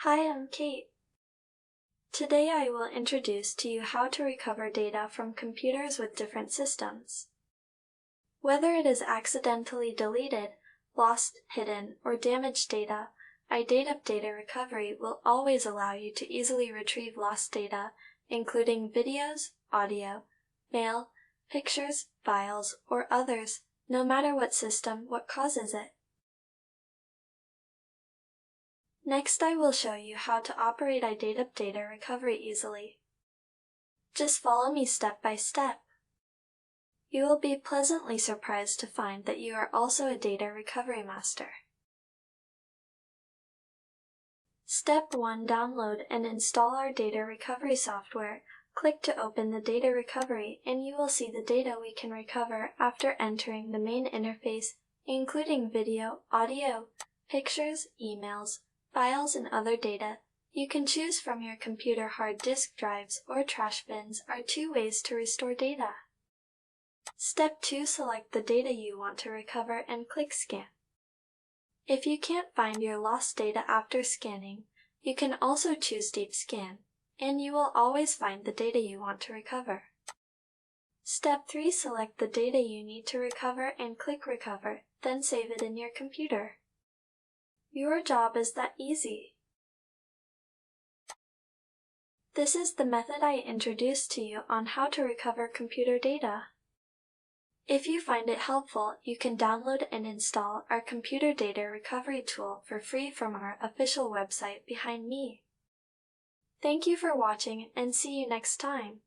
Hi, I'm Kate. Today I will introduce to you how to recover data from computers with different systems. Whether it is accidentally deleted, lost, hidden, or damaged data, iData Data Recovery will always allow you to easily retrieve lost data, including videos, audio, mail, pictures, files, or others, no matter what system, what causes it. Next, I will show you how to operate iData Data Recovery easily. Just follow me step by step. You will be pleasantly surprised to find that you are also a data recovery master. Step 1. Download and install our data recovery software. Click to open the data recovery and you will see the data we can recover after entering the main interface, including video, audio, pictures, emails, files, and other data. You can choose from your computer hard disk drives or trash bins are 2 ways to restore data. Step 2. Select the data you want to recover and click Scan. If you can't find your lost data after scanning, you can also choose Deep Scan, and you will always find the data you want to recover. Step 3. Select the data you need to recover and click Recover, then save it in your computer. Your job is that easy. This is the method I introduced to you on how to recover computer data. If you find it helpful, you can download and install our computer data recovery tool for free from our official website behind me. Thank you for watching and see you next time.